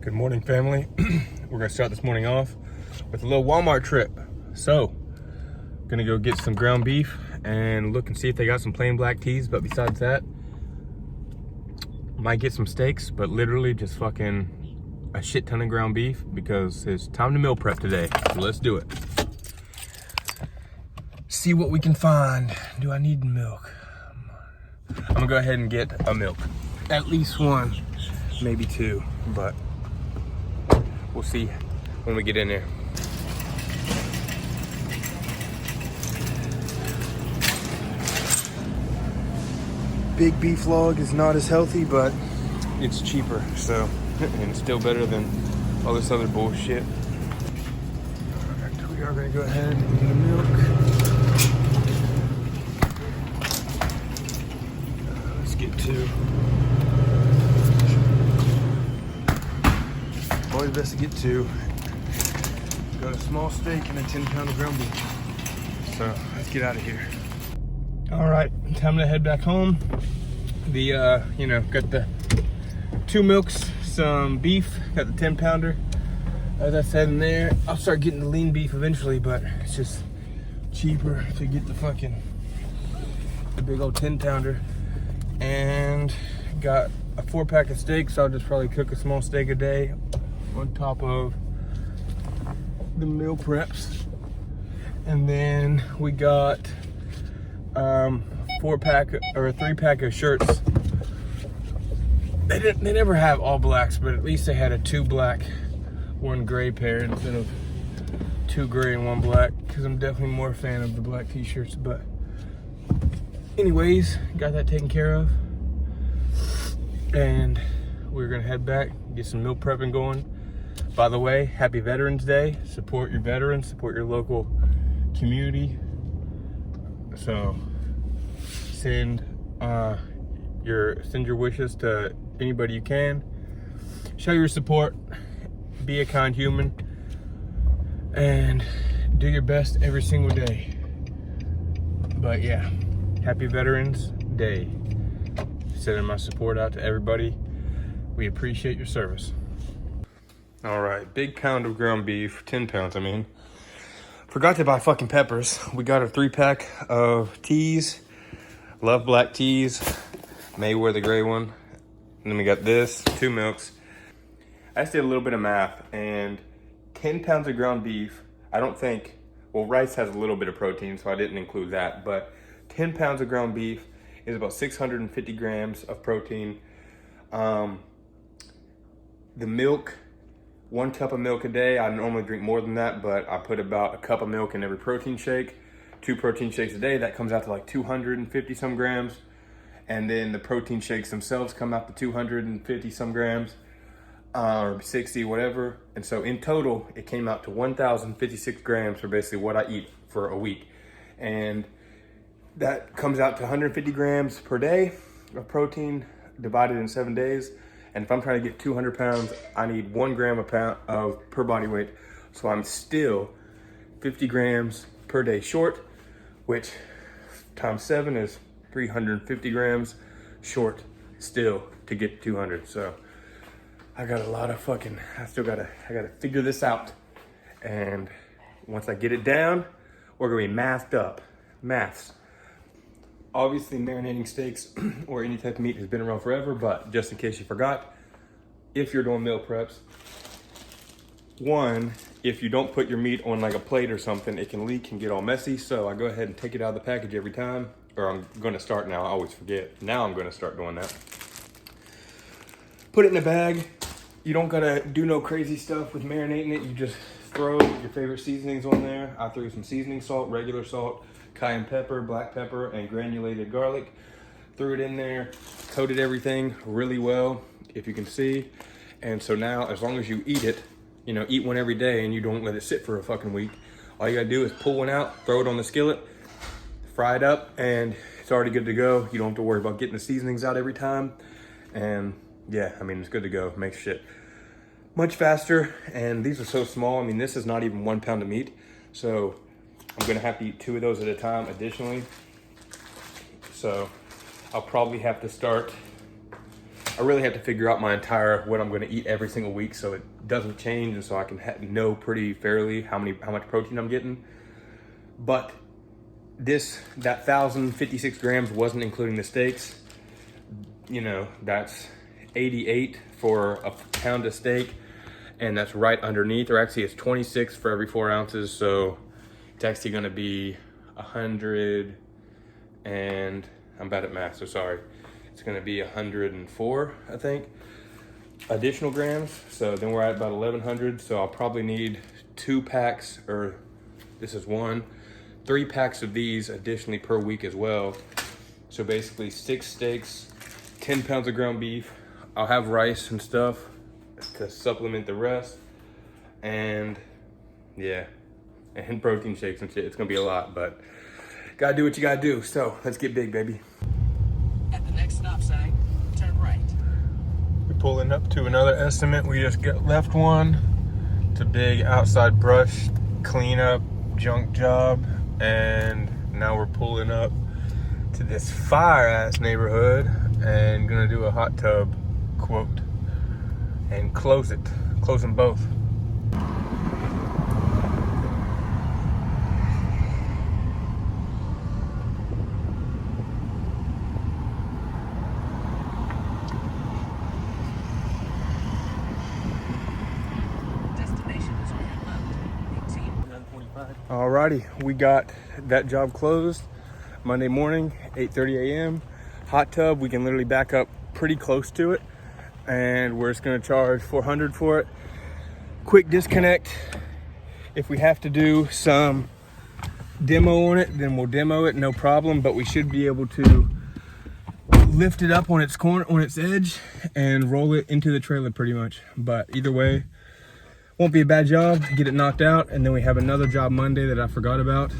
Good morning, family. We're gonna start this morning off with a little Walmart trip. So, gonna go get some ground beef and look and see if they got some plain black teas, but besides that, might get some steaks, but literally just fucking a shit ton of ground beef because it's time to meal prep today. So let's do it. See what we can find. Do I need milk? I'm gonna go ahead and get a milk. At least one, maybe two, but we'll see when we get in there. Big beef log is not as healthy, but it's cheaper, so, and it's still better than all this other bullshit. Alright, we are gonna go ahead and get a milk. Let's get two. Always best to get two. Got a small steak and a 10-pound of ground beef. So let's get out of here. All right, time to head back home. Got the 2 milks, some beef, got the 10-pounder. As I said in there, I'll start getting the lean beef eventually, but it's just cheaper to get the big old 10-pounder. And got a 4-pack of steaks, so I'll just probably cook a small steak a day on top of the meal preps. And then we got 4-pack or a 3-pack of shirts. They never have all blacks, but at least they had a 2 black, 1 gray pair instead of 2 gray and 1 black, because I'm definitely more a fan of the black t-shirts. But anyways, got that taken care of, and we're gonna head back, get some meal prepping going. By the way, happy Veterans Day. Support your veterans, support your local community. So send your wishes to anybody you can. Show your support, be a kind human, and do your best every single day. But yeah, happy Veterans Day. Sending my support out to everybody. We appreciate your service. All right, big pound of ground beef, 10 pounds, I mean. Forgot to buy fucking peppers. We got a 3-pack of teas. Love black teas. May wear the gray one. And then we got this, 2 milks. I just did a little bit of math, and 10 pounds of ground beef, I don't think, well, rice has a little bit of protein, so I didn't include that, but 10 pounds of ground beef is about 650 grams of protein. The milk, 1 cup of milk a day. I normally drink more than that, but I put about a cup of milk in every protein shake. 2 protein shakes a day, that comes out to like 250 some grams. And then the protein shakes themselves come out to 250 some grams, or 60, whatever. And so in total, it came out to 1,056 grams for basically what I eat for a week. And that comes out to 150 grams per day of protein divided in 7 days. And if I'm trying to get 200 pounds, I need 1 gram of per body weight. So I'm still 50 grams per day short, which times 7 is 350 grams short still to get to 200. So I got a lot of I gotta figure this out. And once I get it down, we're gonna be mathed up. Maths. Obviously, marinating steaks or any type of meat has been around forever, but just in case you forgot, if you're doing meal preps, 1, if you don't put your meat on like a plate or something, it can leak and get all messy. So I go ahead and take it out of the package every time, or I'm gonna start now, I always forget. Now I'm gonna start doing that. Put it in a bag. You don't gotta do no crazy stuff with marinating it. You just throw your favorite seasonings on there. I threw some seasoning salt, regular salt, cayenne pepper, black pepper, and granulated garlic. Threw it in there, coated everything really well, if you can see. And so now, as long as you eat it, eat one every day and you don't let it sit for a fucking week, all you gotta do is pull one out, throw it on the skillet, fry it up, and it's already good to go. You don't have to worry about getting the seasonings out every time. And yeah, I mean, it's good to go. Makes shit much faster. And these are so small. I mean, this is not even 1 pound of meat. So I'm gonna have to eat 2 of those at a time additionally. So I'll probably have to start I really have to figure out my entire, what I'm gonna eat every single week so it doesn't change, and so I can know pretty fairly how much protein I'm getting. But that 1,056 grams wasn't including the steaks. You know, that's 88 for a pound of steak, and that's right underneath, or actually it's 26 for every 4 ounces, so it's actually gonna be 100, and I'm bad at math, so sorry. It's gonna be 104, I think, additional grams. So then we're at about 1,100, so I'll probably need 2 packs, or this is 3 packs of these additionally per week as well. So basically 6 steaks, 10 pounds of ground beef. I'll have rice and stuff to supplement the rest. And yeah, and protein shakes and shit. It's gonna be a lot, but gotta do what you gotta do. So let's get big, baby. At the next stop sign, turn right. We're pulling up to another estimate. We just left one. It's a big outside brush cleanup junk job. And now we're pulling up to this fire ass neighborhood and gonna do a hot tub quote and close them both. Alrighty, we got that job closed Monday morning, 8:30 a.m. Hot tub, we can literally back up pretty close to it, and we're just gonna charge $400 for it. Quick disconnect. If we have to do some demo on it, then we'll demo it, no problem, but we should be able to lift it up on its corner, on its edge, and roll it into the trailer pretty much. But either way, won't be a bad job to get it knocked out. And then we have another job Monday that I forgot about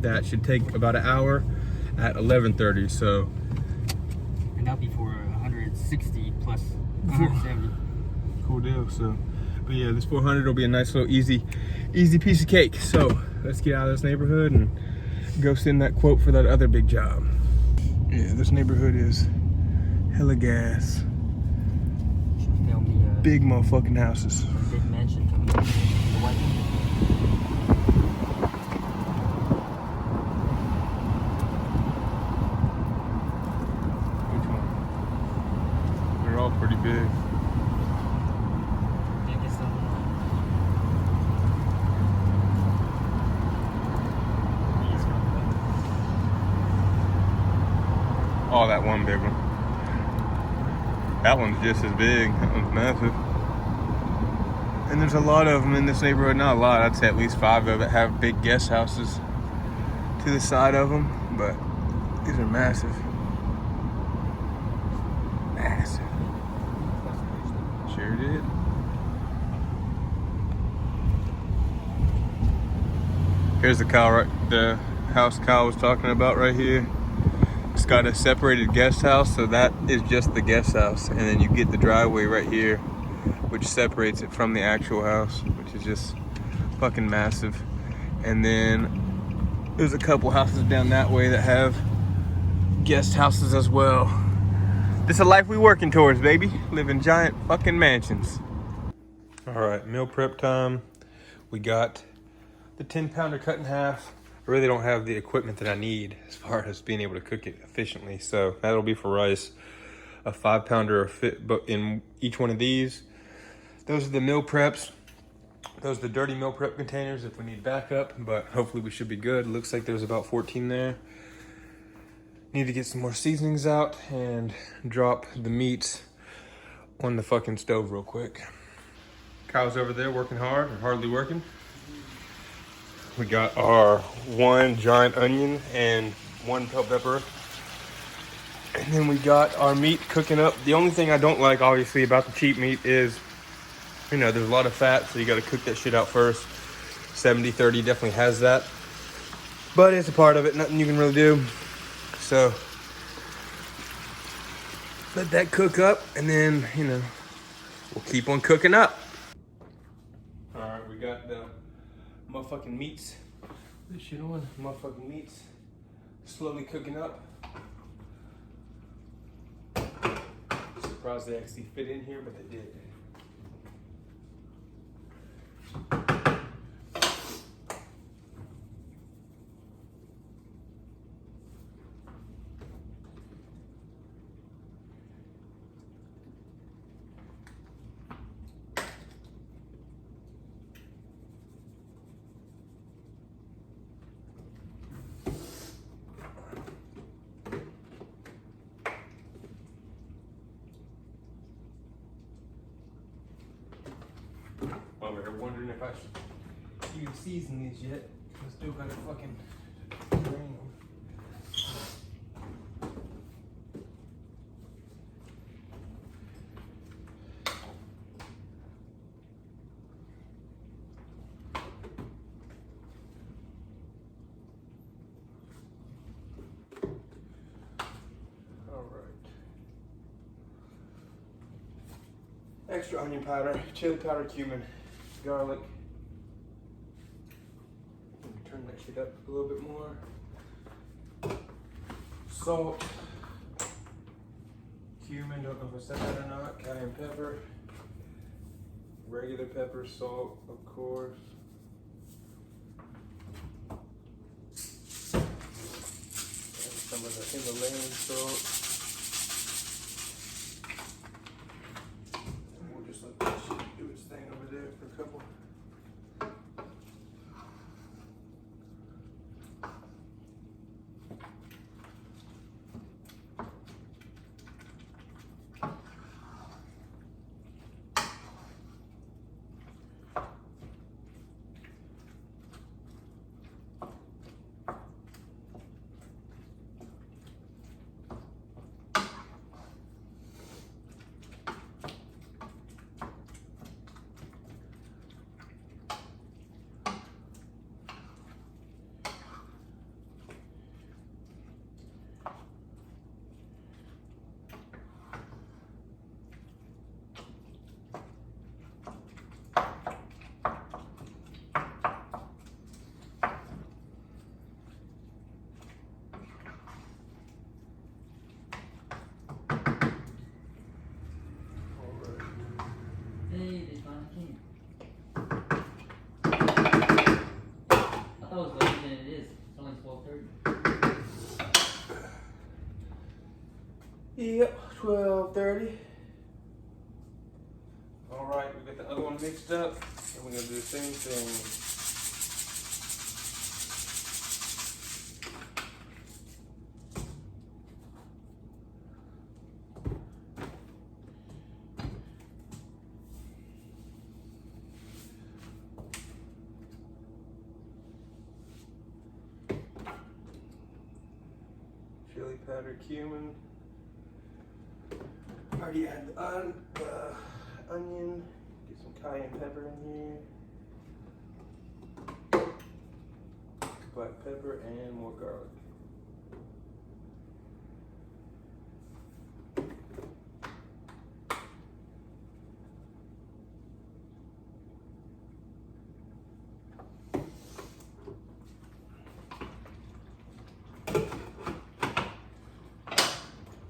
that should take about an hour at 11:30. So, and that'll be for 160 plus 170. Cool deal. So, but yeah, this 400 will be a nice little easy piece of cake. So let's get out of this neighborhood and go send that quote for that other big job. Yeah, this neighborhood is hella gas. Big motherfucking houses. Big mansion coming in. The white one. Which one? They're all pretty big. Biggest of them. Oh, that one big one. That one's just as big. That one's massive. And there's a lot of them in this neighborhood. Not a lot. I'd say at least 5 of it have big guest houses to the side of them. But these are massive. Massive. Sure did. Here's the house Kyle was talking about right here. It's got a separated guest house, so that is just the guest house, and then you get the driveway right here, which separates it from the actual house, which is just fucking massive. And then there's a couple houses down that way that have guest houses as well. This is a life we working towards, baby. Live in giant fucking mansions. All right, meal prep time. We got the 10-pounder cut in half. I really don't have the equipment that I need as far as being able to cook it efficiently. So that'll be for rice. A 5-pounder in each one of these. Those are the meal preps. Those are the dirty meal prep containers if we need backup, but hopefully we should be good. Looks like there's about 14 there. Need to get some more seasonings out and drop the meats on the fucking stove real quick. Kyle's over there working hard, or hardly working. We got our 1 giant onion and 1 bell pepper. And then we got our meat cooking up. The only thing I don't like, obviously, about the cheap meat is, you know, there's a lot of fat, so you gotta cook that shit out first. 70-30 definitely has that. But it's a part of it, nothing you can really do. So, let that cook up, and then, you know, we'll keep on cooking up. All right, we got the motherfucking meats. This shit on, motherfucking meats. Slowly cooking up. surprised they actually fit in here, but they did. Over here wondering if I should even season these yet. I still gotta fucking drain them. Extra onion powder, chili powder, cumin, garlic. Turn that shit up a little bit more. Salt, cumin, don't know if I said that or not, cayenne pepper, regular pepper, salt, of course. And some of the Himalayan salt. Yep, 12:30. All right, we got the other one mixed up, and we're gonna do the same thing. Chili powder, cumin. Already add the onion. Get some cayenne pepper in here. Black pepper and more garlic.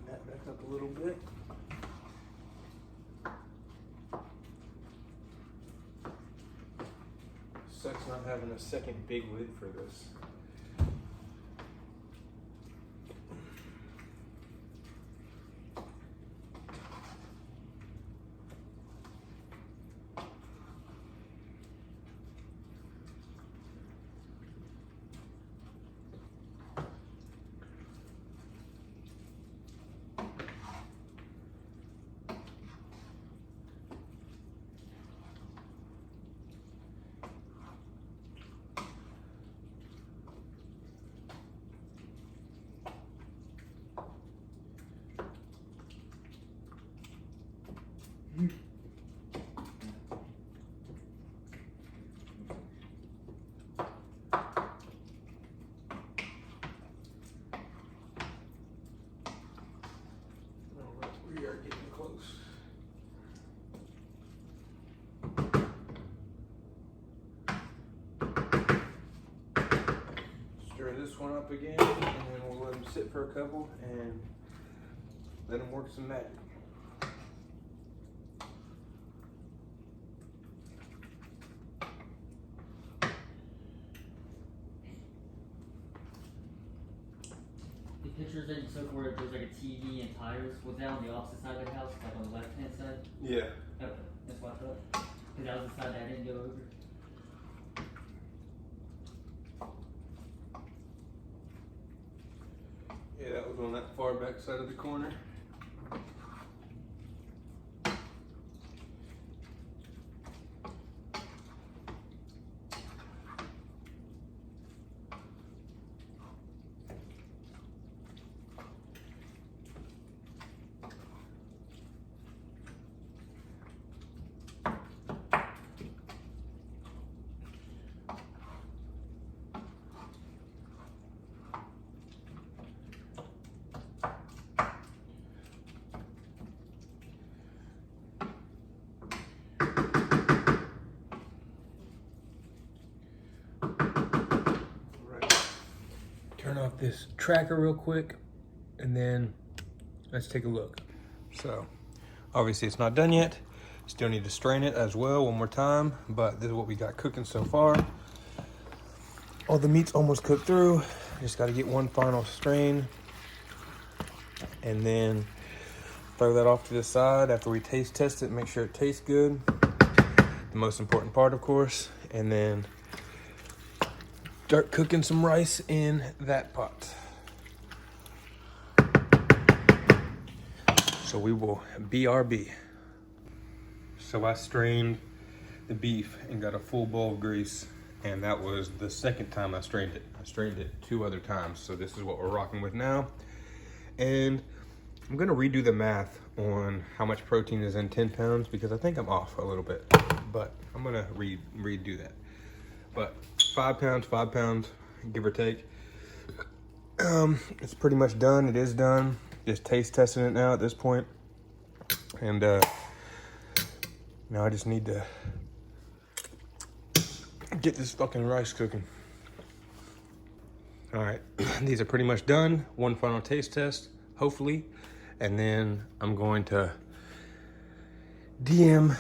That back up a little bit. Sucks not having a second big lid for this. We are getting close. Stir this one up again, and then we'll let them sit for a couple and let them work some magic. pictures that you took where there's like a TV and tires, was that on the opposite side of the house, like on the left hand side? Yeah. Okay, that's what I thought. Because that was the side that I didn't go over. Yeah, that was on that far back side of the corner. Turn off this tracker real quick, and then let's take a look. So, obviously it's not done yet. Still need to strain it as well one more time, but this is what we got cooking so far. All the meat's almost cooked through. Just got to get one final strain, and then throw that off to the side after we taste test it, make sure it tastes good. The most important part, of course, and then start cooking some rice in that pot. So we will BRB. So I strained the beef and got a full bowl of grease, and that was the second time I strained it. I strained it 2 other times, so this is what we're rocking with now. And I'm gonna redo the math on how much protein is in 10 pounds because I think I'm off a little bit, but I'm gonna redo that. But 5 pounds, give or take. It's pretty much done. It is done. Just taste testing it now at this point. And now I just need to get this fucking rice cooking. All right, these are pretty much done. One final taste test, hopefully. And then I'm going to DM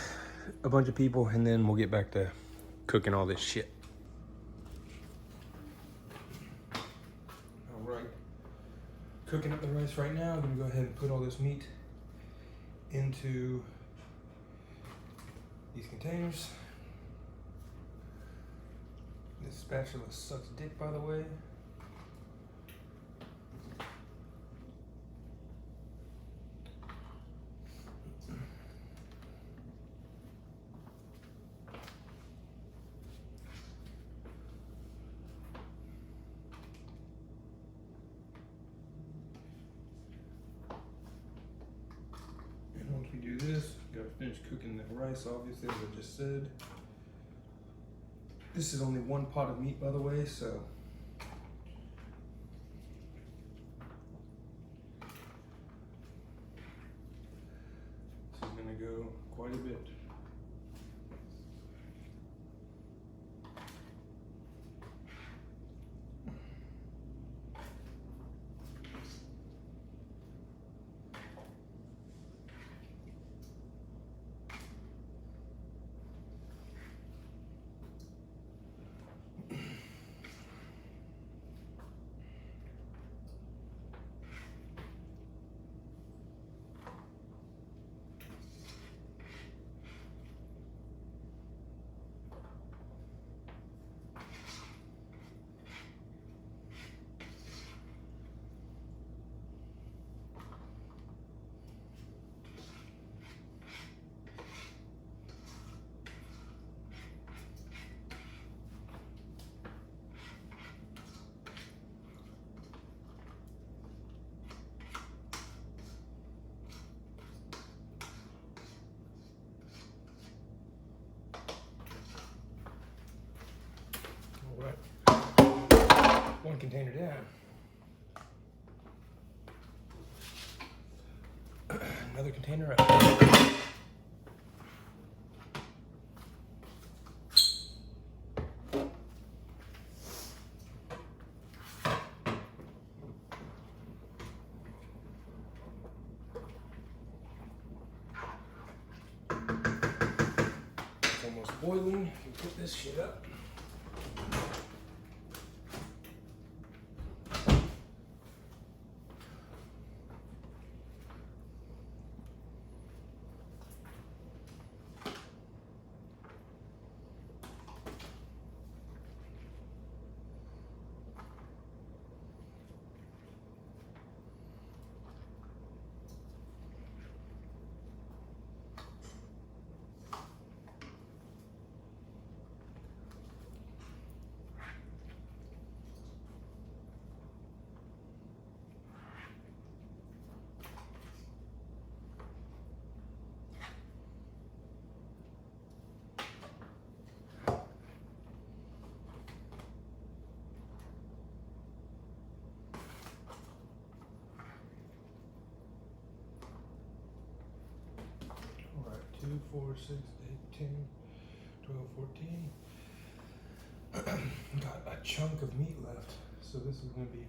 a bunch of people, and then we'll get back to cooking all this shit. All right, cooking up the rice right now. I'm gonna go ahead and put all this meat into these containers. This spatula sucks dick, by the way. And once we do this, gotta finish cooking the rice, obviously, as I just said. This is only one pot of meat, by the way, so this is gonna go quite a bit. One container down. Another container up. It's almost boiling. You put this shit up. 4, 6, 8, 10, 12, 14. Got a chunk of meat left, so this is gonna be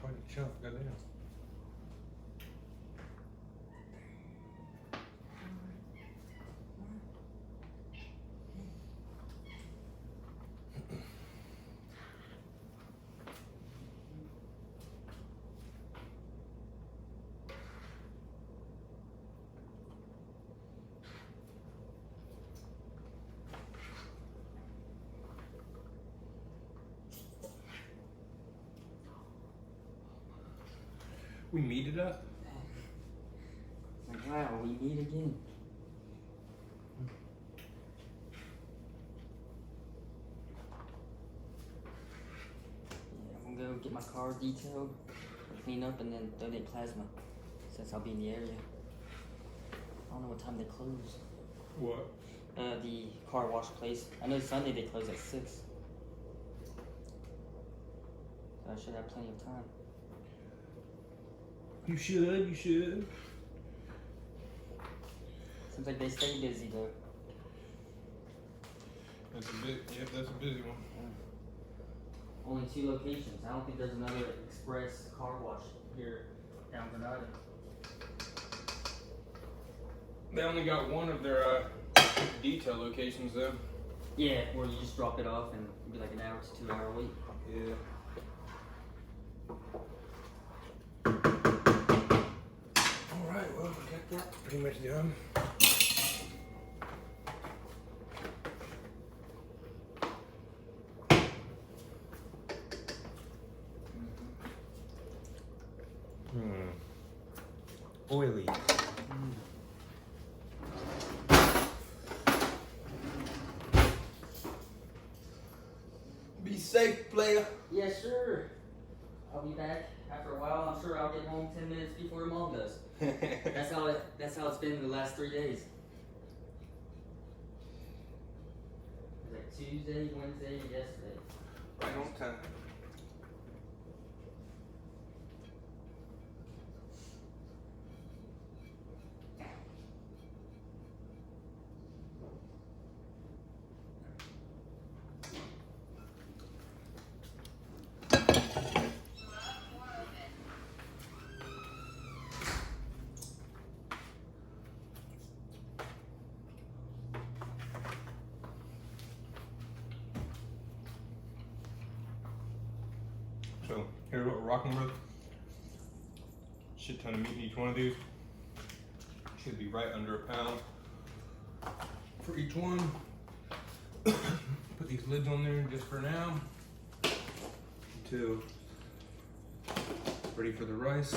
quite a chunk. Goddamn. We meet it up. Like, wow, we meet again. Yeah, I'm gonna go get my car detailed, clean up, and then donate plasma, since I'll be in the area. I don't know what time they close. What? The car wash place. I know Sunday they close at 6. So I should have plenty of time. You should. Seems like they stay busy though. That's a busy one. Only 2 locations. I don't think there's another express car wash here down Grenada. They only got one of their detail locations though. Yeah, where you just drop it off and it'd be like an hour to 2 hour wait. Yeah. Alright, well, we got that pretty much done. Oily. Be safe, player. Yeah, sure. I'll be back after a while. I'm sure I'll get home 10 minutes before your mom does. That's how it's been the last 3 days. It was like Tuesday, Wednesday, and yesterday. Right on time. So here's what we're rocking with. Shit ton of meat in each one of these. Should be right under a pound for each one. Put these lids on there just for now until ready for the rice.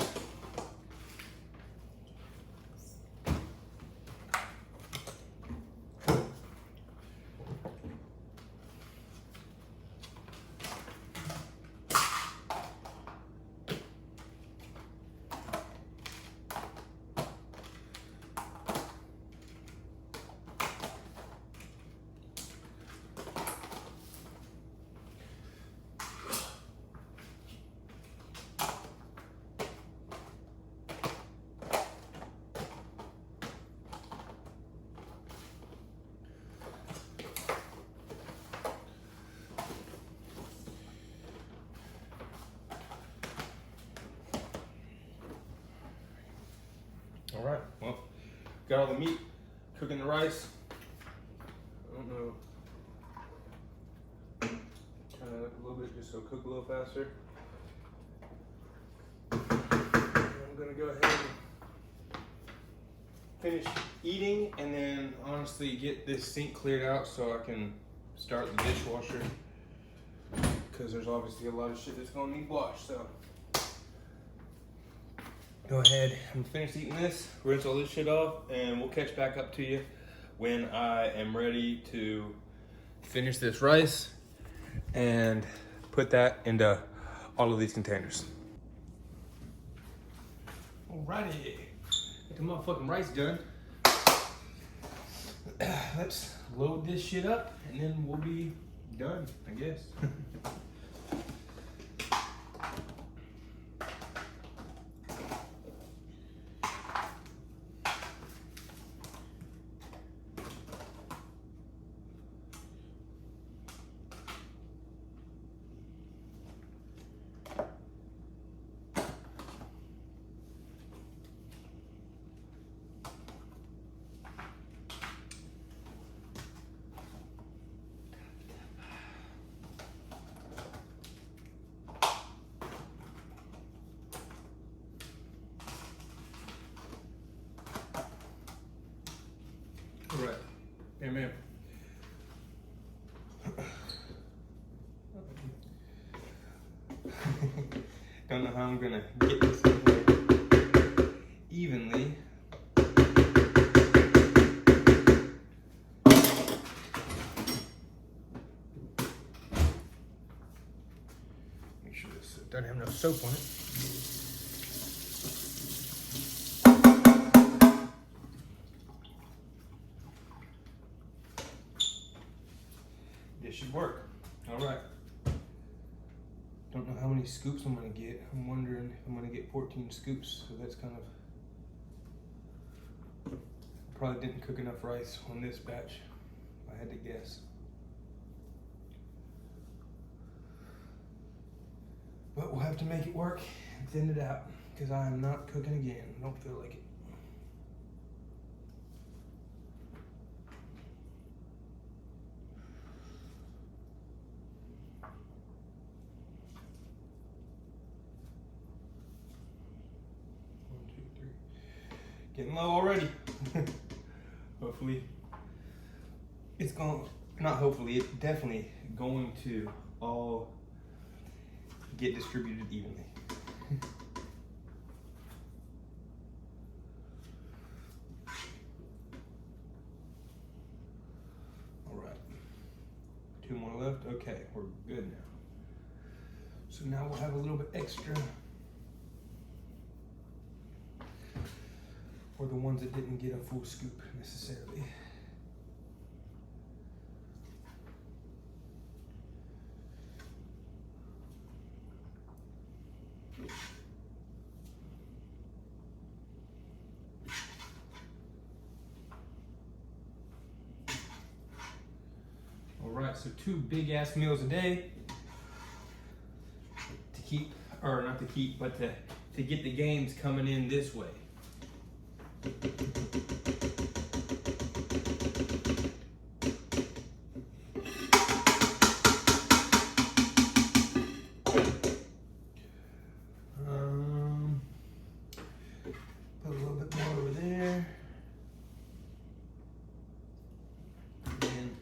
All right, well, got all the meat, cooking the rice. I don't know, turn it up a little bit just so it'll cook a little faster. I'm gonna go ahead and finish eating and then honestly get this sink cleared out so I can start the dishwasher, because there's obviously a lot of shit that's gonna need washed, so. Go ahead and finish eating this, rinse all this shit off, and we'll catch back up to you when I am ready to finish this rice and put that into all of these containers. Alrighty, get the motherfucking rice done. Let's load this shit up and then we'll be done, I guess. All right. Yeah, man. Don't know how I'm gonna get this in here evenly. Make sure this doesn't have no soap on it. This should work. All right. Don't know how many scoops I'm gonna get. I'm wondering if I'm gonna get 14 scoops, so that's kind of, probably didn't cook enough rice on this batch, if I had to guess. But we'll have to make it work and thin it out, because I am not cooking again. Don't feel like it. Getting low already. Hopefully it's going, not hopefully, it's definitely going to all get distributed evenly. All right, 2 more left. Okay, we're good now. So now we'll have a little bit extra for the ones that didn't get a full scoop necessarily. All right, so 2 big ass meals a day to keep, or not to keep, but to get the gains coming in this way. Put a little bit more over there. And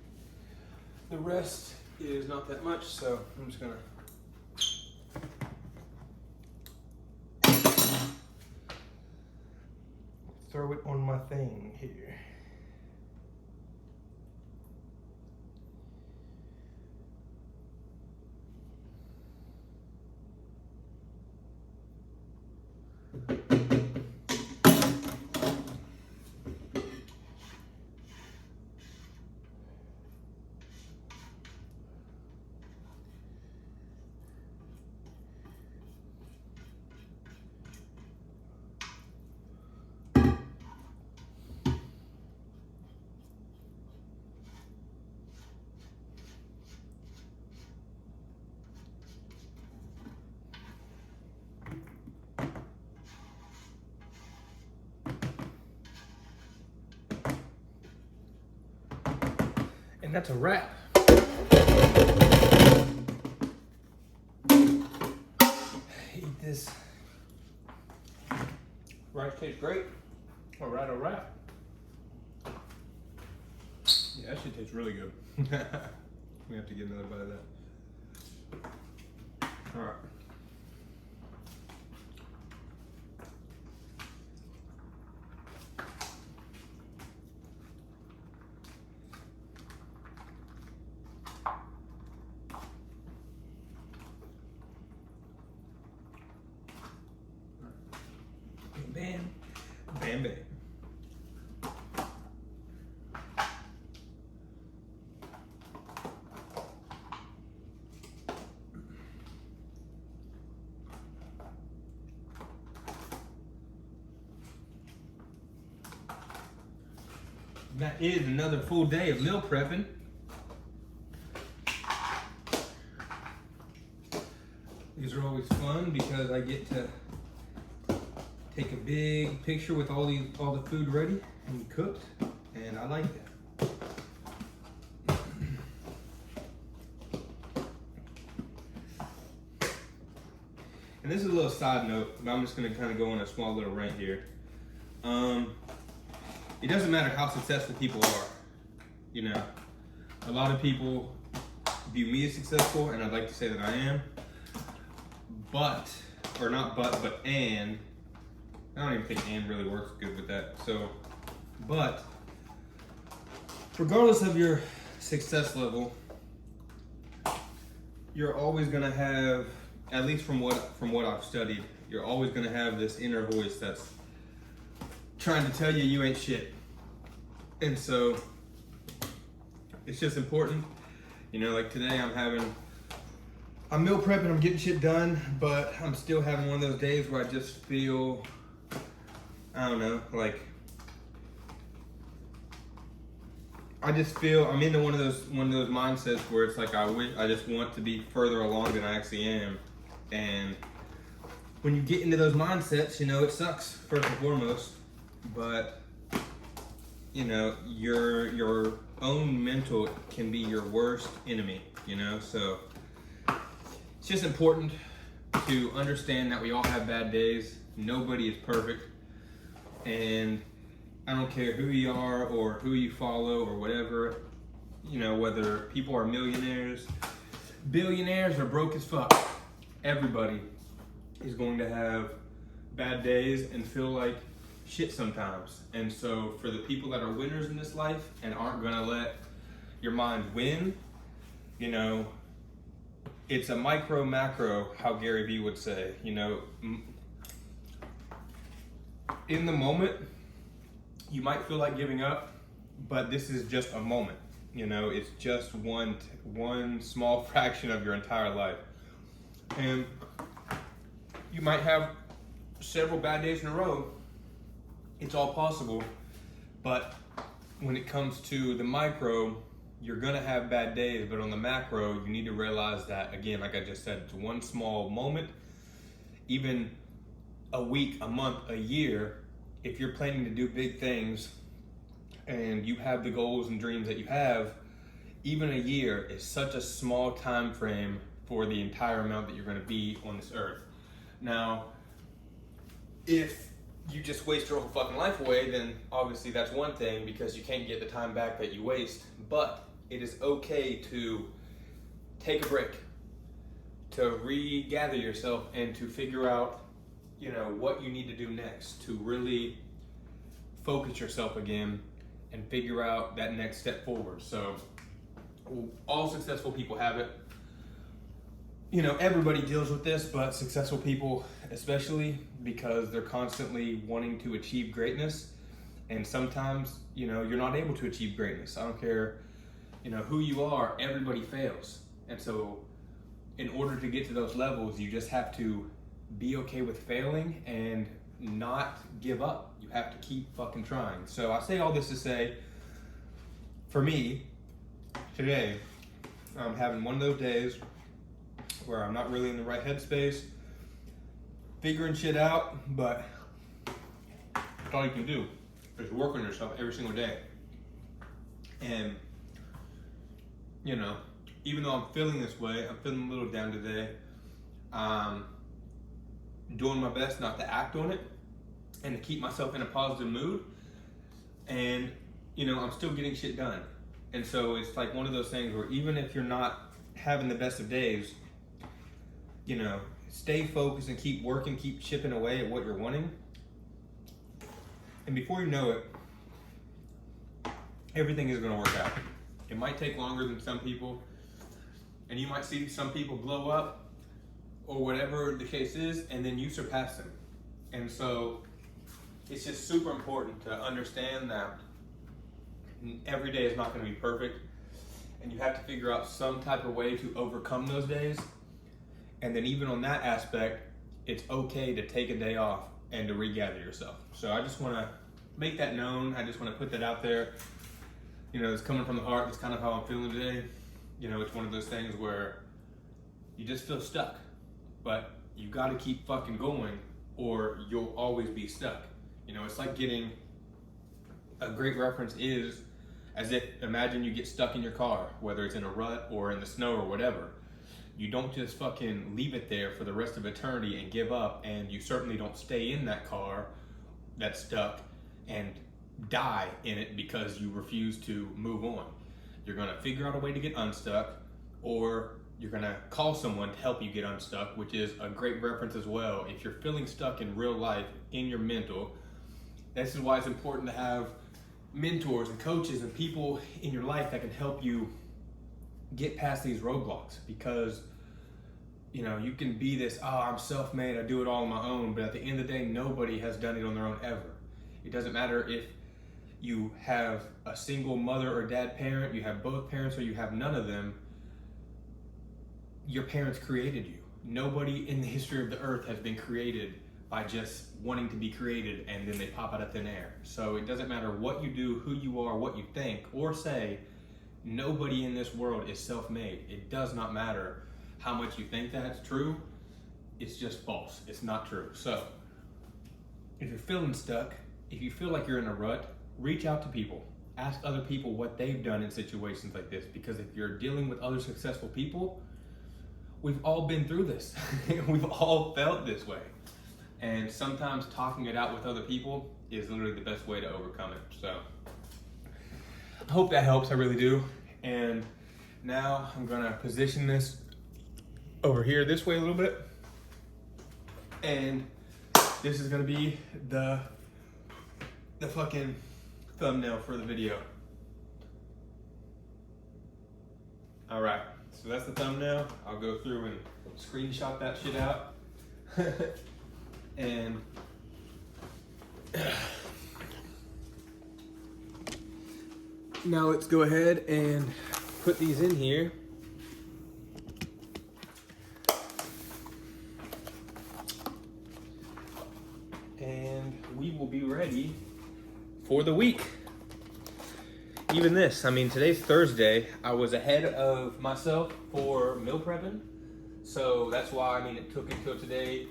the rest is not that much, so I'm just gonna throw it on my thing here. And that's a wrap. Eat this. Rice tastes great. All right, all right. Yeah, that shit tastes really good. We have to get another bite of that. All right. Bam, bam, bam. That is another full day of meal prepping. These are always fun because I get to take a big picture with all the food ready and cooked, and I like that. And this is a little side note, but I'm just gonna kind of go on a small little rant here. it doesn't matter how successful people are. You know, a lot of people view me as successful, and I'd like to say that I am. But, or not but and. I don't even think and really works good with that. So, but, regardless of your success level, you're always gonna have, at least from what I've studied, you're always gonna have this inner voice that's trying to tell you you ain't shit. And so it's just important, you know, like today I'm meal prepping, I'm getting shit done, but I'm still having one of those days where I just feel, I don't know, like I just feel I'm into one of those mindsets where it's like I just want to be further along than I actually am. And when you get into those mindsets, you know, it sucks first and foremost, but you know, your own mental can be your worst enemy, you know? So it's just important to understand that we all have bad days. Nobody is perfect. And I don't care who you are or who you follow or whatever, you know, whether people are millionaires, billionaires, or broke as fuck. Everybody is going to have bad days and feel like shit sometimes. And so for the people that are winners in this life and aren't gonna let your mind win, you know, it's a micro macro, how Gary Vee would say, you know, in the moment, you might feel like giving up, but this is just a moment. You know, it's just one small fraction of your entire life. And you might have several bad days in a row. It's all possible. But when it comes to the micro, you're gonna have bad days, but on the macro, you need to realize that, again, like I just said, it's one small moment, even a week, a month, a year. If you're planning to do big things and you have the goals and dreams that you have, even a year is such a small time frame for the entire amount that you're going to be on this earth. Now, if you just waste your whole fucking life away, then obviously that's one thing because you can't get the time back that you waste. But it is okay to take a break, to regather yourself, and to figure out, you know, what you need to do next to really focus yourself again and figure out that next step forward. So all successful people have it. You know, everybody deals with this, but successful people especially, because they're constantly wanting to achieve greatness. And sometimes, you know, you're not able to achieve greatness. I don't care, you know, who you are, everybody fails. And so in order to get to those levels, you just have to be okay with failing and not give up. You have to keep fucking trying. So I say all this to say, for me, today, I'm having one of those days where I'm not really in the right headspace, figuring shit out, but that's all you can do is work on yourself every single day. And, you know, even though I'm feeling this way, I'm feeling a little down today, doing my best not to act on it and to keep myself in a positive mood. And, you know, I'm still getting shit done. And so it's like one of those things where even if you're not having the best of days, you know, stay focused and keep working, keep chipping away at what you're wanting. And before you know it, everything is gonna work out. It might take longer than some people, and you might see some people blow up or whatever the case is, and then you surpass them. And so it's just super important to understand that every day is not going to be perfect, and you have to figure out some type of way to overcome those days. And then even on that aspect, it's okay to take a day off and to regather yourself. So I just want to make that known. I just want to put that out there. You know, it's coming from the heart. That's kind of how I'm feeling today. You know, it's one of those things where you just feel stuck, but you got to keep fucking going or you'll always be stuck. You know, it's like getting, a great reference is as if, imagine you get stuck in your car, whether it's in a rut or in the snow or whatever. You don't just fucking leave it there for the rest of eternity and give up, and you certainly don't stay in that car that's stuck and die in it because you refuse to move on. You're gonna figure out a way to get unstuck, or you're gonna call someone to help you get unstuck, which is a great reference as well. If you're feeling stuck in real life, in your mental, this is why it's important to have mentors and coaches and people in your life that can help you get past these roadblocks. Because you know, you can be this, oh, I'm self-made, I do it all on my own, but at the end of the day, nobody has done it on their own ever. It doesn't matter if you have a single mother or dad parent, you have both parents, or you have none of them. Your parents created you. Nobody in the history of the earth has been created by just wanting to be created and then they pop out of thin air. So it doesn't matter what you do, who you are, what you think or say, nobody in this world is self-made. It does not matter how much you think that's true, it's just false. It's not true. So if you're feeling stuck, if you feel like you're in a rut, reach out to people. Ask other people what they've done in situations like this, because if you're dealing with other successful people, we've all been through this. We've all felt this way. And sometimes talking it out with other people is literally the best way to overcome it. So I hope that helps, I really do. And now I'm gonna position this over here this way a little bit. And this is gonna be the fucking thumbnail for the video. All right, so that's the thumbnail. I'll go through and screenshot that shit out. And now let's go ahead and put these in here. And we will be ready for the week. Even this, I mean, today's Thursday. I was ahead of myself for meal prepping. So that's why, I mean, it took until today,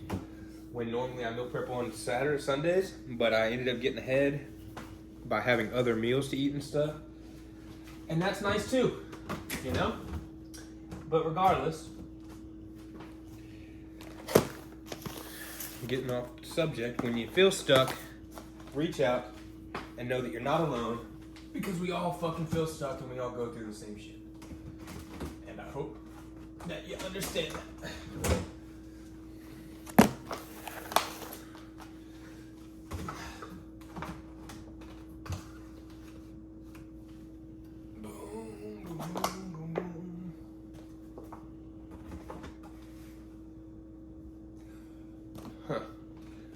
when normally I meal prep on Saturday, Sundays, but I ended up getting ahead by having other meals to eat and stuff. And that's nice too, you know? But regardless, getting off subject, when you feel stuck, reach out and know that you're not alone, because we all fucking feel stuck and we all go through the same shit. And I hope that you understand that.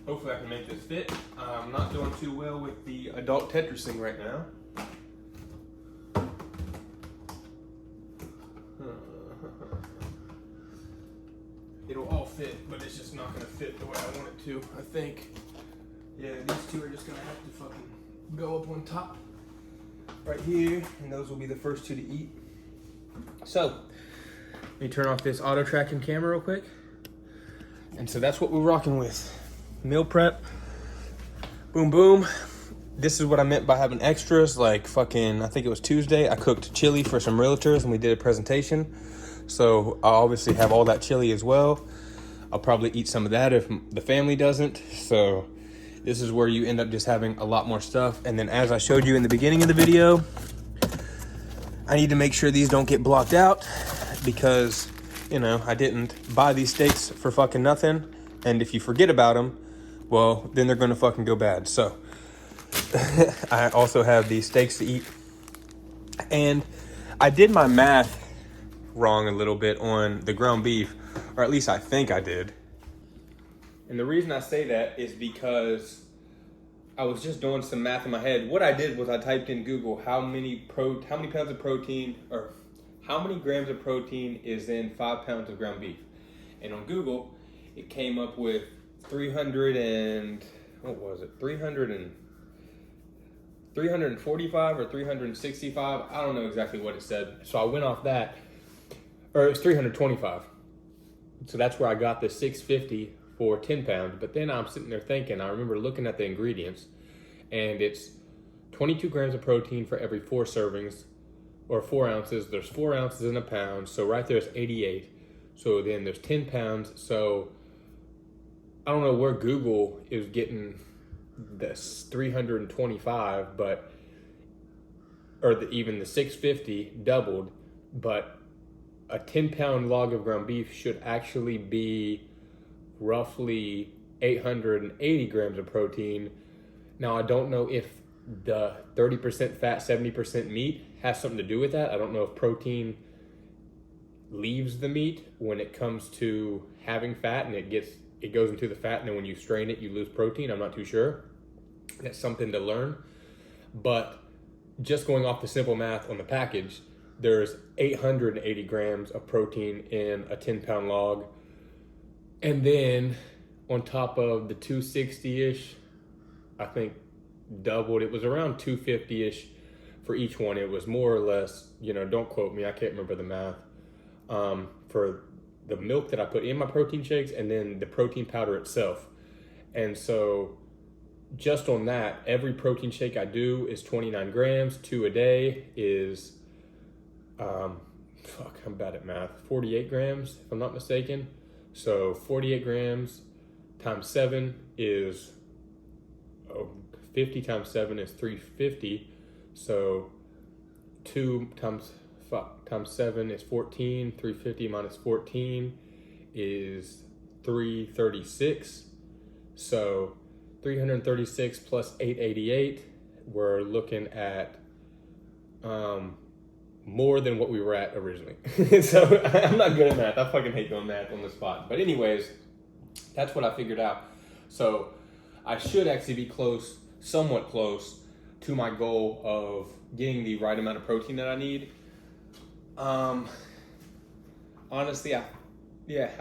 Hopefully I can make this fit. I'm not doing too well with the adult Tetrising right now. It'll all fit, but it's just not gonna fit the way I want it to, I think. Yeah, these two are just gonna have to fucking go up on top right here, and those will be the first two to eat. So, let me turn off this auto tracking camera real quick. And so that's what we're rocking with. Meal prep, boom, boom. This is what I meant by having extras, like fucking, I think it was Tuesday, I cooked chili for some realtors and we did a presentation. So I obviously have all that chili as well. I'll probably eat some of that if the family doesn't. So this is where you end up just having a lot more stuff. And then as I showed you in the beginning of the video, I need to make sure these don't get blocked out, because, you know, I didn't buy these steaks for fucking nothing. And if you forget about them, well, then they're gonna fucking go bad. So I also have these steaks to eat. And I did my math wrong a little bit on the ground beef, or at least I think I did. And the reason I say that is because I was just doing some math in my head. What I did was I typed in Google how many pounds of protein, or how many grams of protein is in 5 pounds of ground beef. And on Google, it came up with 345 or 365. I don't know exactly what it said. So I went off that, or it was 325. So that's where I got the 650 for 10 pounds. But then I'm sitting there thinking, I remember looking at the ingredients, and it's 22 grams of protein for every 4 servings, or 4 ounces. There's 4 ounces in a pound. So right there's 88. So then there's 10 pounds. So I don't know where Google is getting the 325, but even the 650 doubled, but a 10-pound log of ground beef should actually be roughly 880 grams of protein. Now, I don't know if the 30% fat, 70% meat has something to do with that. I don't know if protein leaves the meat when it comes to having fat and it goes into the fat, and then when you strain it, you lose protein. I'm not too sure. That's something to learn. But just going off the simple math on the package, there's 880 grams of protein in a 10-pound log. And then on top of the 260-ish, I think doubled, it was around 250-ish for each one. It was more or less, don't quote me, I can't remember the math, for the milk that I put in my protein shakes and then the protein powder itself. And so just on that, every protein shake I do is 29 grams. 2 a day is, I'm bad at math, 48 grams, if I'm not mistaken. So 48 grams times 7 is, 50 times 7 is 350. So 2 times 7 is 14. 350 minus 14 is 336. So 336 plus 888, we're looking at more than what we were at originally. So I'm not good at math. I fucking hate doing math on the spot. But anyways, that's what I figured out. So I should actually be somewhat close to my goal of getting the right amount of protein that I need. Honestly, I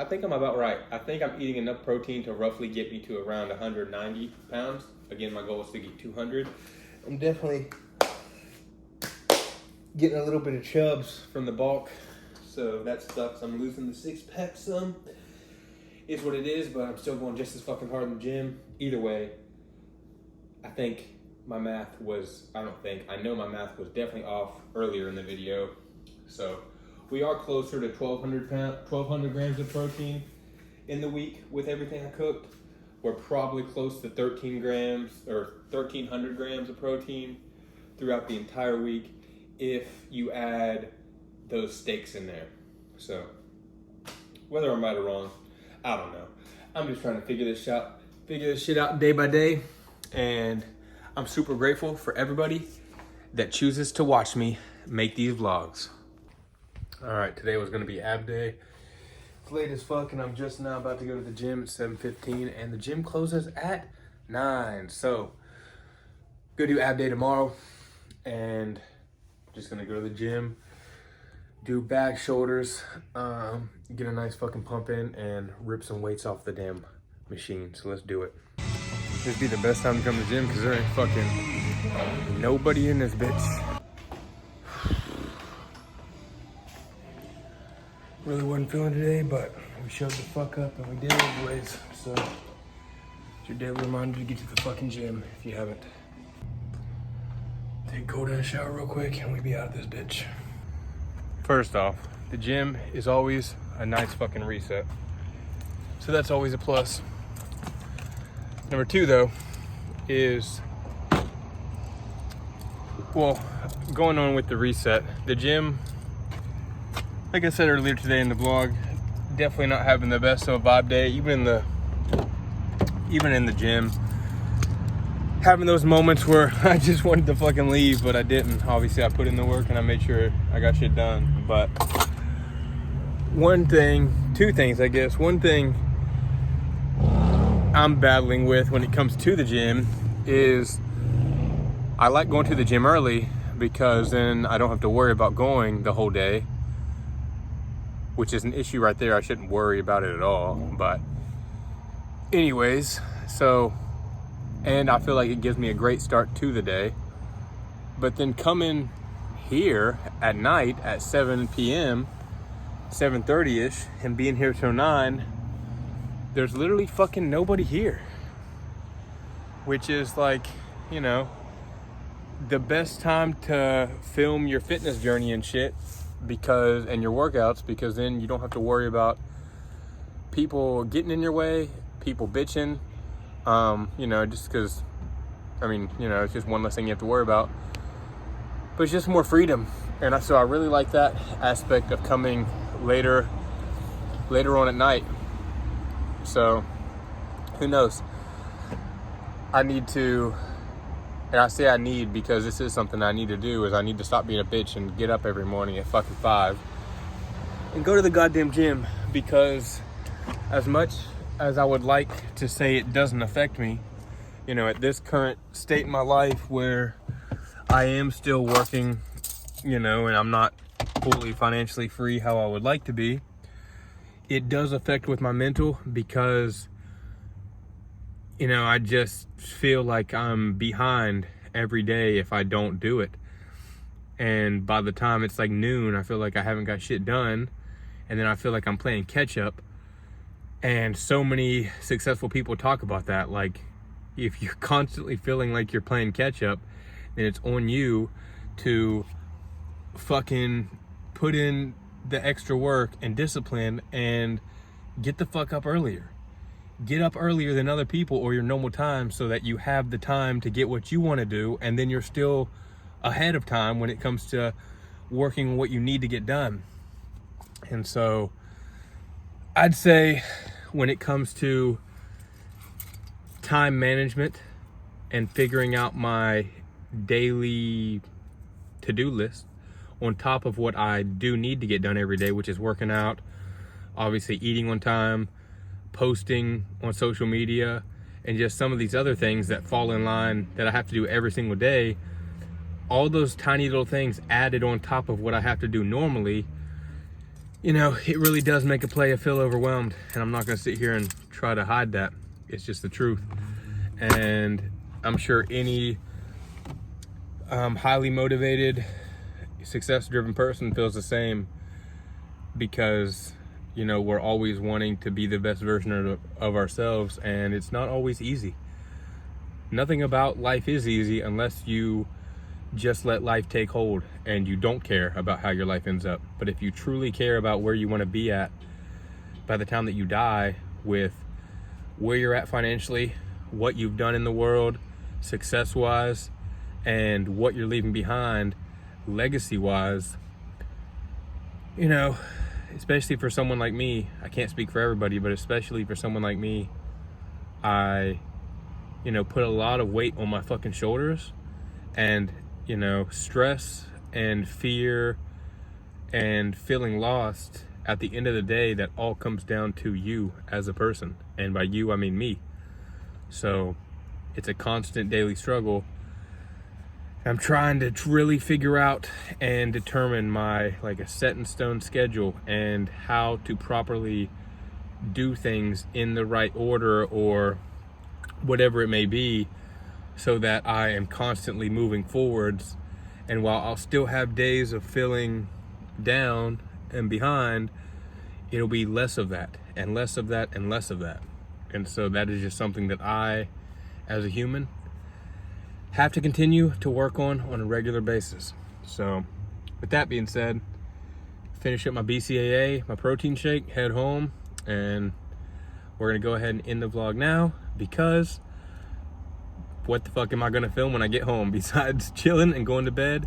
think I'm about right. I think I'm eating enough protein to roughly get me to around 190 pounds. Again, my goal is to get 200. I'm definitely getting a little bit of chubs from the bulk, so that sucks. I'm losing the 6-pack some. Is what it is, but I'm still going just as fucking hard in the gym. Either way, I know my math was definitely off earlier in the video. So we are closer to 1,200 grams of protein in the week with everything I cooked. We're probably close to 1,300 grams of protein throughout the entire week if you add those steaks in there. So whether I'm right or wrong, I don't know. I'm just trying to figure this shit out day by day, and I'm super grateful for everybody that chooses to watch me make these vlogs. All right, today was gonna be ab day. It's late as fuck, and I'm just now about to go to the gym at 7:15, and the gym closes at 9. So, go do ab day tomorrow, and just gonna go to the gym, do back, shoulders, get a nice fucking pump in, and rip some weights off the damn machine. So let's do it. This be the best time to come to the gym because there ain't fucking nobody in this bitch. Really wasn't feeling today, but we showed the fuck up and we did it anyways. So it's your daily reminder to get to the fucking gym if you haven't. Take a cold down shower real quick and we be out of this bitch. First off, the gym is always a nice fucking reset. So that's always a plus. Number 2 though is, well, going on with the reset, the gym, like I said earlier today in the vlog, definitely not having the best of a vibe day, even in the gym. Having those moments where I just wanted to fucking leave, but I didn't. Obviously, I put in the work and I made sure I got shit done. But two things, I guess. One thing I'm battling with when it comes to the gym is I like going to the gym early because then I don't have to worry about going the whole day, which is an issue right there. I shouldn't worry about it at all. But anyways, and I feel like it gives me a great start to the day. But then coming here at night at 7 p.m., 7:30-ish, and being here till 9, there's literally fucking nobody here. Which is like, the best time to film your fitness journey and shit and your workouts, because then you don't have to worry about people getting in your way, people bitching. Just because I mean, you know, it's just one less thing you have to worry about. But it's just more freedom. And so I really like that aspect of coming later on at night. So who knows? I need to, and I say I need because this is something I need to do, is I need to stop being a bitch and get up every morning at fucking 5 and go to the goddamn gym, because as much as I would like to say it doesn't affect me, you know, at this current state in my life where I am still working, you know, and I'm not fully financially free how I would like to be, it does affect with my mental, because, you know, I just feel like I'm behind every day if I don't do it. And by the time it's like noon, I feel like I haven't got shit done. And then I feel like I'm playing catch up. And so many successful people talk about that. Like, if you're constantly feeling like you're playing catch up, then it's on you to fucking put in the extra work and discipline and get the fuck up earlier. Get up earlier than other people or your normal time, so that you have the time to get what you want to do, and then you're still ahead of time when it comes to working what you need to get done. And so I'd say when it comes to time management and figuring out my daily to-do list on top of what I do need to get done every day, which is working out, obviously eating on time, posting on social media, and just some of these other things that fall in line that I have to do every single day, all those tiny little things added on top of what I have to do normally, you know, it really does make a player feel overwhelmed. And I'm not going to sit here and try to hide that. It's just the truth. And I'm sure any highly motivated, success-driven person feels the same, because, you know, we're always wanting to be the best version of ourselves, and it's not always easy. Nothing about life is easy unless you just let life take hold and you don't care about how your life ends up. But if you truly care about where you want to be at by the time that you die, with where you're at financially, what you've done in the world success-wise, and what you're leaving behind legacy-wise, you know, especially for someone like me, I can't speak for everybody, but especially for someone like me, I, you know, put a lot of weight on my fucking shoulders. And, you know, stress and fear and feeling lost, at the end of the day, that all comes down to you as a person. And by you, I mean me. So it's a constant daily struggle. I'm trying to really figure out and determine my, like, a set in stone schedule and how to properly do things in the right order, or whatever it may be, so that I am constantly moving forwards. And while I'll still have days of feeling down and behind, it'll be less of that and less of that and less of that. And so that is just something that I, as a human, have to continue to work on a regular basis. So with that being said, finish up my BCAA, my protein shake, head home, and we're gonna go ahead and end the vlog now, because what the fuck am I gonna film when I get home besides chilling and going to bed?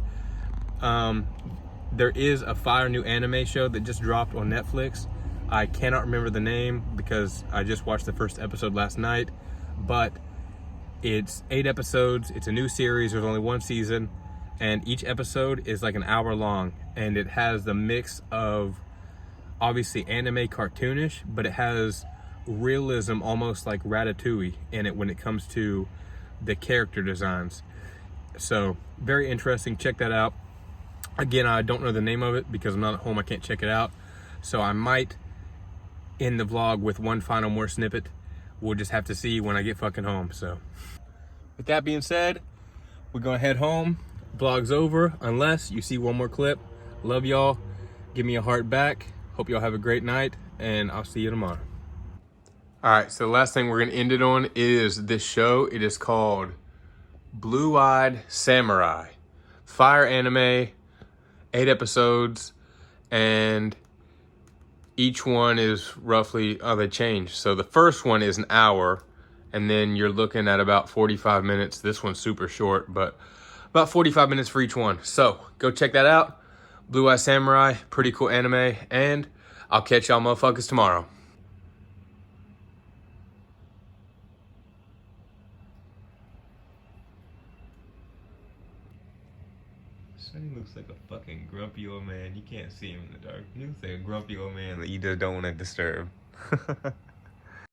There is a fire new anime show that just dropped on Netflix. I cannot remember the name because I just watched the first episode last night, but it's 8 episodes. It's a new series. There's only one season, and each episode is like an hour long, and it has the mix of obviously anime cartoonish, but it has realism, almost like Ratatouille in it when it comes to the character designs. So very interesting. Check that out. Again, I don't know the name of it because I'm not at home. I can't check it out. So I might end the vlog with one final more snippet. We'll just have to see when I get fucking home. So with that being said, we're gonna head home. Vlog's over unless you see one more clip. Love y'all. Give me a heart back. Hope y'all have a great night, and I'll see you tomorrow. All right, so the last thing we're gonna end it on is this show. It is called Blue-Eyed Samurai. Fire anime, 8 episodes, and each one is roughly, they change. So the first one is an hour, And then you're looking at about 45 minutes. This one's super short, but about 45 minutes for each one. So go check that out. Blue Eye Samurai, pretty cool anime. And I'll catch y'all motherfuckers tomorrow. Sonny looks like a fucking grumpy old man. You can't see him in the dark. He looks like a grumpy old man that you just don't want to disturb.